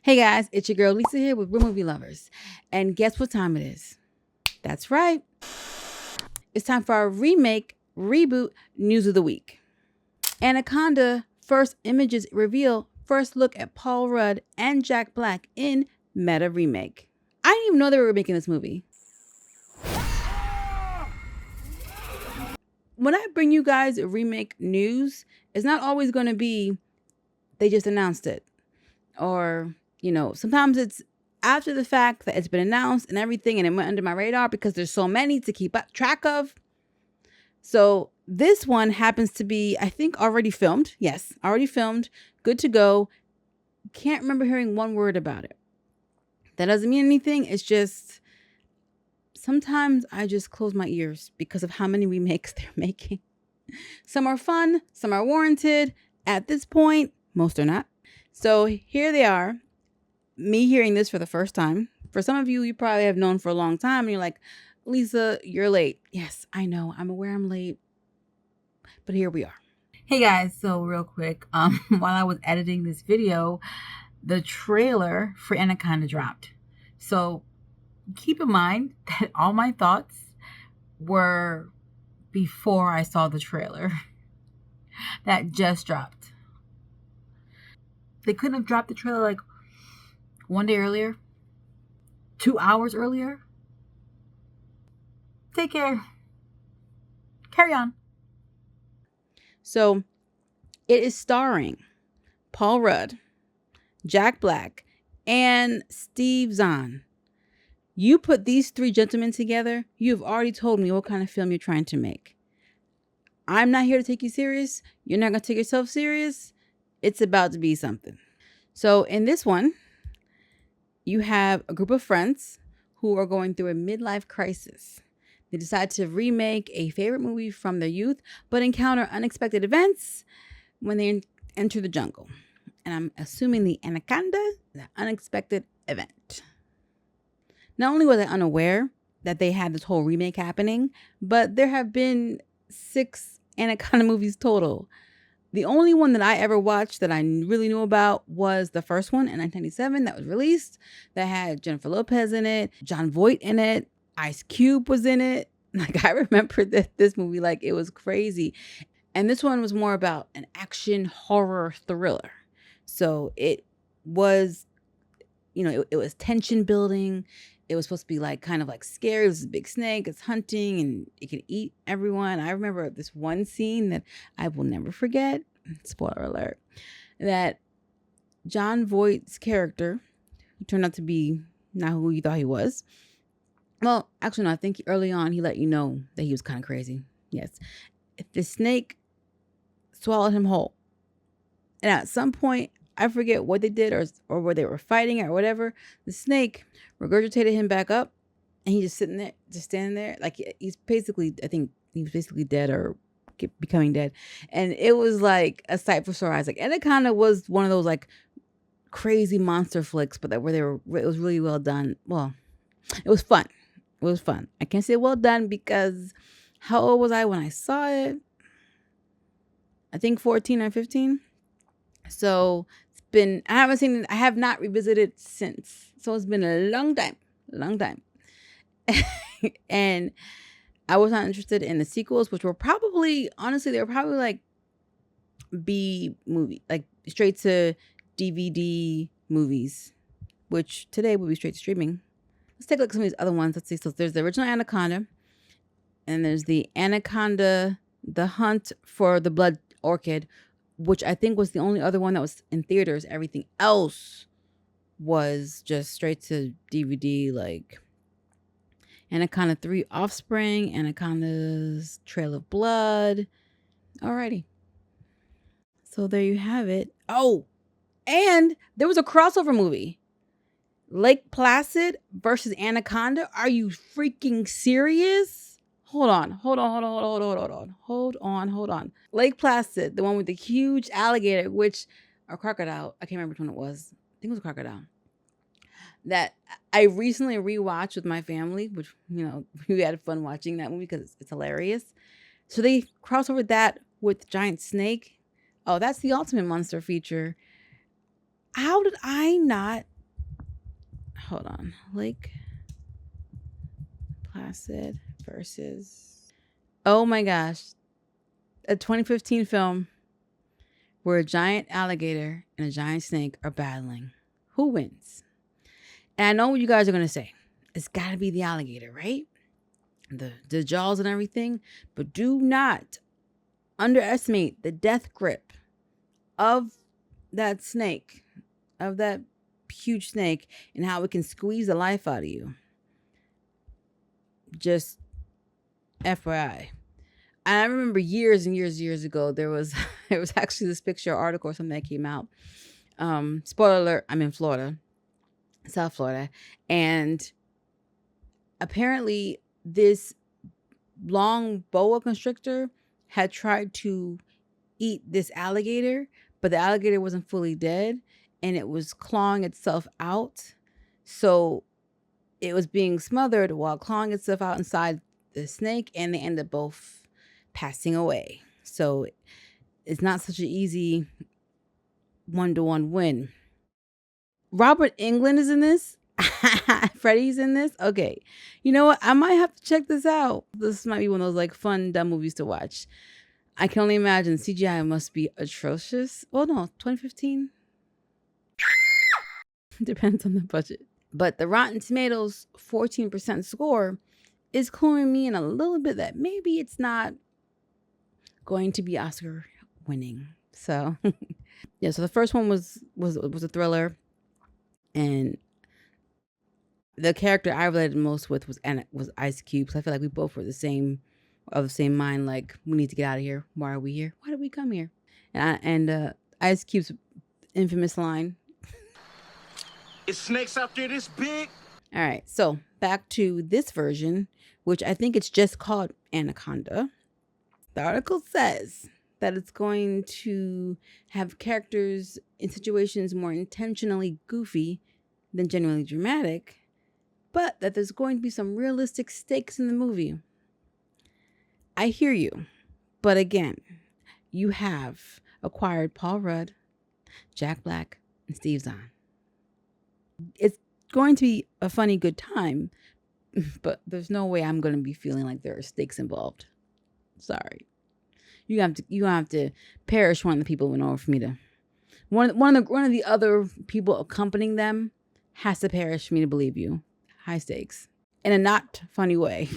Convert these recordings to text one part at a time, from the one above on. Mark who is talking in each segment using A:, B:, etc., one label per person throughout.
A: Hey guys, it's your girl Lisa here with Real Movie Lovers. And guess what time it is? That's right. It's time for our remake, reboot news of the week. Anaconda first images reveal first look at Paul Rudd and Jack Black in meta remake. I didn't even know they were making this movie. When I bring you guys remake news, it's not always going to be they just announced it. Or, sometimes it's after the fact that it's been announced and everything and it went under my radar because there's so many to keep track of. So this one happens to be, I think, already filmed. Yes, already filmed. Good to go. Can't remember hearing one word about it. That doesn't mean anything. It's just sometimes I just close my ears because of how many remakes they're making. Some are fun. Some are warranted. At this point, most are not. So here they are, me hearing this for the first time. For some of you, you probably have known for a long time and you're like, Lisa, you're late. Yes, I know. I'm aware I'm late. But here we are. Hey guys, so real quick, while I was editing this video, the trailer for Anaconda dropped. So keep in mind that all my thoughts were before I saw the trailer that just dropped. They couldn't have dropped the trailer like one day earlier, 2 hours earlier. Take care. Carry on. So it is starring Paul Rudd, Jack Black, and Steve Zahn. You put these three gentlemen together, you've already told me what kind of film you're trying to make. I'm not here to take you serious. You're not going to take yourself serious. It's about to be something. So in this one, you have a group of friends who are going through a midlife crisis. They decide to remake a favorite movie from their youth, but encounter unexpected events when they enter the jungle. And I'm assuming the Anaconda is an unexpected event. Not only was I unaware that they had this whole remake happening, but there have been 6 Anaconda movies total. The only one that I ever watched that I really knew about was the first one in 1997 that was released that had Jennifer Lopez in it, Jon Voight in it, Ice Cube was in it. Like I remember this movie like it was crazy. And this one was more about an action horror thriller. So it was, it was tension building. It was supposed to be like kind of like scary. It was a big snake. It's hunting and it can eat everyone. I remember this one scene that I will never forget. Spoiler alert. That Jon Voight's character, who turned out to be not who you thought he was. Well, actually, no, I think early on he let you know that he was kind of crazy. Yes. The snake swallowed him whole. And at some point, I forget what they did or where they were fighting or whatever. The snake regurgitated him back up and he's just sitting there, just standing there. Like he's basically, I think he was basically dead or becoming dead. And it was like a sight for sore eyes. Like Anaconda was one of those like crazy monster flicks, but it was really well done. Well, it was fun. It was fun. I can't say well done because how old was I when I saw it? I think 14 or 15. So I have not revisited since. So it's been a long time. And I was not interested in the sequels, which were probably, honestly, they were probably like B movie, like straight to DVD movies, which today would be straight to streaming. Let's take a look at some of these other ones. Let's see. So there's the original Anaconda, and there's the Anaconda, The Hunt for the Blood Orchid, which I think was the only other one that was in theaters. Everything else was just straight to DVD, like Anaconda 3 Offspring, Anaconda's Trail of Blood. Alrighty. So there you have it. Oh, and there was a crossover movie. Lake Placid versus Anaconda. Are you freaking serious? Hold on. Lake Placid, the one with the huge alligator, or crocodile. I can't remember which one it was. I think it was a crocodile. That I recently rewatched with my family, which, we had fun watching that movie because it's hilarious. So they cross over that with Giant Snake. Oh, that's the ultimate monster feature. How did I not hold on. Lake Placid versus. Oh my gosh. A 2015 film where a giant alligator and a giant snake are battling. Who wins? And I know what you guys are going to say. It's got to be the alligator, right? The jaws and everything. But do not underestimate the death grip of that snake, of that huge snake, and how it can squeeze the life out of you. Just FYI. I remember years and years ago, there was actually this picture article or something that came out. Spoiler alert, I'm in Florida, South Florida. And apparently this long boa constrictor had tried to eat this alligator, but the alligator wasn't fully dead and it was clawing itself out. So it was being smothered while clawing itself out inside the snake, and they ended up both passing away. So it's not such an easy 1-to-1 win. Robert Englund is in this. Freddy's in this. Okay. You know what? I might have to check this out. This might be one of those like fun, dumb movies to watch. I can only imagine CGI must be atrocious. Well, no, 2015. Depends on the budget. But the Rotten Tomatoes 14% score is cluing me in a little bit that maybe it's not going to be Oscar winning. So yeah, so the first one was a thriller, and the character I related most with was Ice Cube. So I feel like we both were the same mind. Like, we need to get out of here. Why are we here? Why did we come here? And Ice Cube's infamous line,
B: "Is snakes out there this big?"
A: All right, so back to this version, which I think it's just called Anaconda. The article says that it's going to have characters in situations more intentionally goofy than genuinely dramatic, but that there's going to be some realistic stakes in the movie. I hear you, but again, you have acquired Paul Rudd, Jack Black, and Steve Zahn. It's going to be a funny, good time, but there's no way I'm going to be feeling like there are stakes involved. Sorry. You have to perish one of the people in order for me to. One of the other people accompanying them has to perish for me to believe you. High stakes. In a not funny way.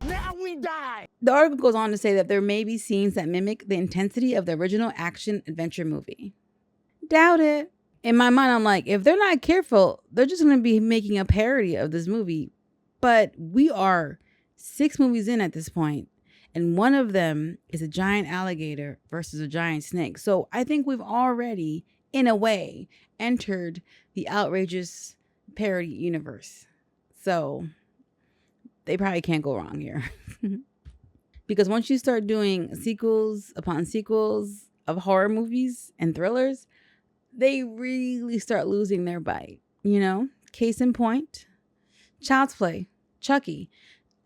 B: Now we die.
A: The article goes on to say that there may be scenes that mimic the intensity of the original action-adventure movie. Doubt it. In my mind, I'm like, if they're not careful, they're just going to be making a parody of this movie. But we are 6 movies in at this point, and one of them is a giant alligator versus a giant snake. So I think we've already, in a way, entered the outrageous parody universe. So they probably can't go wrong here. Because once you start doing sequels upon sequels of horror movies and thrillers, they really start losing their bite. You know, case in point, Child's Play, Chucky.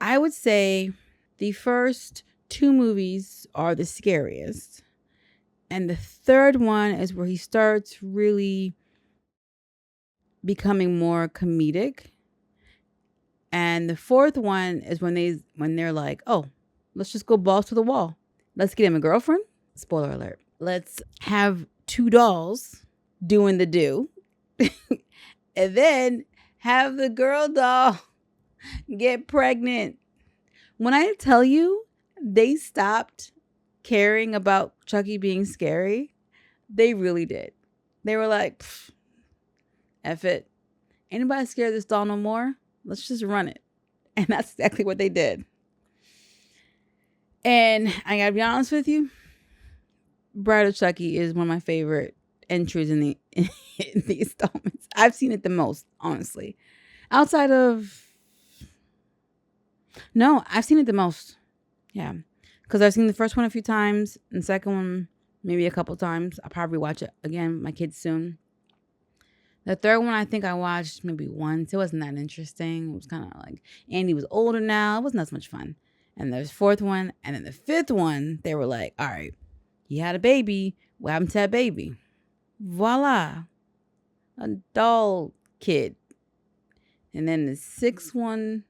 A: I would say the first 2 movies are the scariest. And the third one is where he starts really becoming more comedic. And the fourth one is when they're like, oh, let's just go balls to the wall. Let's get him a girlfriend. Spoiler alert. Let's have 2 dolls doing the do. And then have the girl doll get pregnant. When I tell you they stopped caring about Chucky being scary, they really did. They were like, F it. Anybody scared of this doll no more? Let's just run it. And that's exactly what they did. And I gotta be honest with you, Bride of Chucky is one of my favorite entries in the installments. I've seen it the most, honestly. Outside of... No, I've seen it the most. Yeah. Because I've seen the first one a few times, and the second one maybe a couple times. I'll probably watch it again with my kids soon. The third one I think I watched maybe once. It wasn't that interesting. It was kind of like Andy was older now. It wasn't as much fun. And there's 4th one. And then the 5th one, they were like, all right, he had a baby. What happened to that baby? Voila. A doll kid. And then the 6th one,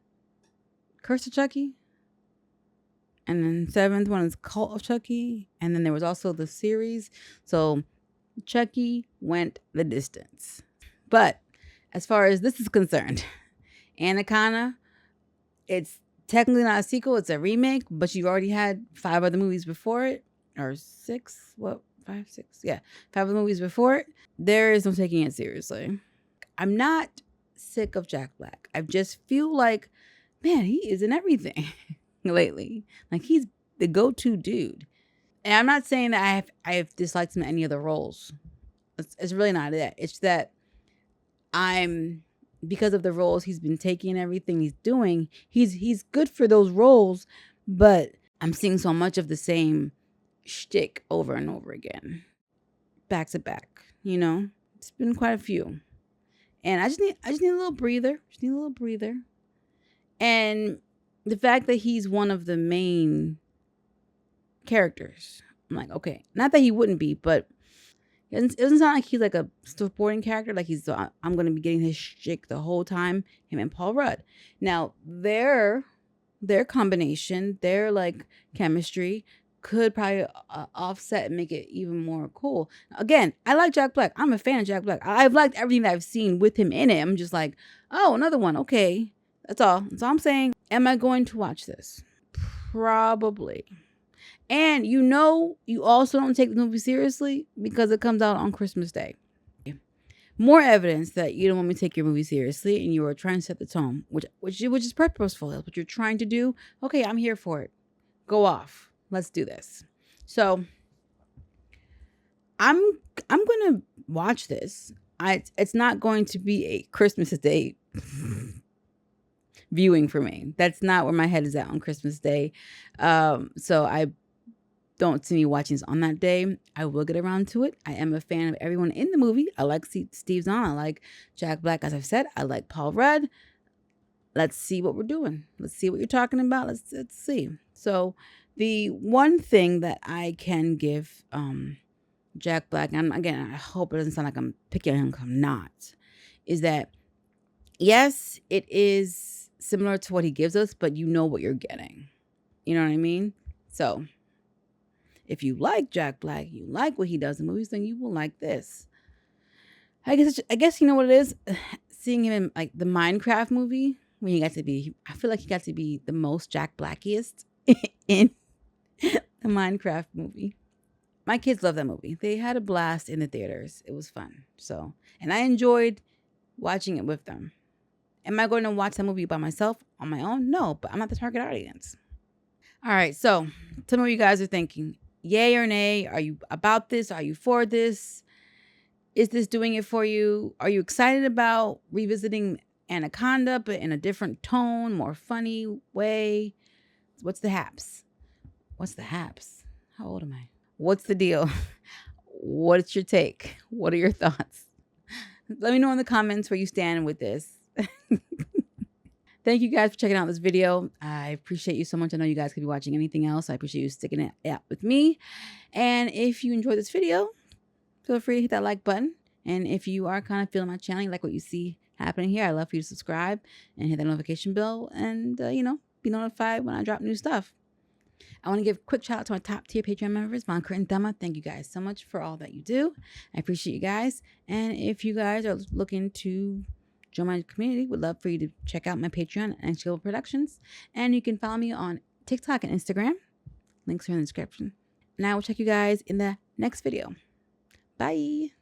A: Curse of Chucky. And then 7th one is Cult of Chucky. And then there was also the series. So Chucky went the distance. But as far as this is concerned, Anaconda, it's technically not a sequel, it's a remake, but you've already had 5 other movies before it. Or 6? What? 5, 6? Yeah. 5 other movies before it. There is no taking it seriously. I'm not sick of Jack Black. I just feel like, man, he is in everything lately. Like, he's the go-to dude. And I'm not saying that I've disliked him in any of the roles. It's really not that. It's that because of the roles he's been taking and everything he's doing, he's good for those roles, but I'm seeing so much of the same shtick over and over again. Back to back, you know? It's been quite a few. And I just need a little breather. And the fact that he's one of the main characters, I'm like, okay. Not that he wouldn't be, but it doesn't sound like he's like a supporting character. Like I'm going to be getting his shtick the whole time. Him and Paul Rudd. Now, their combination, their like chemistry could probably offset and make it even more cool. Again, I like Jack Black. I'm a fan of Jack Black. I've liked everything that I've seen with him in it. I'm just like, oh, another one. Okay. That's all I'm saying. Am I going to watch this? Probably. And you also don't take the movie seriously because it comes out on Christmas Day. More evidence that you don't want me to take your movie seriously and you are trying to set the tone, which is purposeful. That's what you're trying to do. Okay, I'm here for it. Go off. Let's do this. So I'm gonna watch this. It's not going to be a Christmas Day viewing for me. That's not where my head is at on Christmas Day. So I don't see me watching this on that day. I will get around to it. I am a fan of everyone in the movie. I like Steve Zahn. I like Jack Black, as I've said. I like Paul Rudd. Let's see what we're doing. Let's see what you're talking about. Let's see. So the one thing that I can give Jack Black, and again, I hope it doesn't sound like I'm picking on him, I'm not, is that yes, it is similar to what he gives us, but you know what you're getting. You know what I mean? So if you like Jack Black, you like what he does in movies, then you will like this. I guess you know what it is? Seeing him in like the Minecraft movie, when I feel like he got to be the most Jack Blackiest in the Minecraft movie. My kids love that movie. They had a blast in the theaters. It was fun. So, and I enjoyed watching it with them. Am I going to watch that movie by myself on my own? No, but I'm not the target audience. All right, so tell me what you guys are thinking. Yay or nay? Are you about this? Are you for this? Is this doing it for you? Are you excited about revisiting Anaconda, but in a different tone, more funny way? What's the haps? How old am I? What's the deal? What's your take? What are your thoughts? Let me know in the comments where you stand with this. Thank you guys for checking out this video. I appreciate you so much. I know you guys could be watching anything else. I appreciate you sticking it out with me. And if you enjoyed this video, feel free to hit that like button. And if you are kind of feeling my channel, you like what you see happening here, I'd love for you to subscribe and hit that notification bell and, be notified when I drop new stuff. I want to give a quick shout out to my top tier Patreon members, Monica and Dama. Thank you guys so much for all that you do. I appreciate you guys. And if you guys are looking to join my community, would love for you to check out my Patreon and NXG Global Productions. And you can follow me on TikTok and Instagram. Links are in the description. And I will check you guys in the next video. Bye.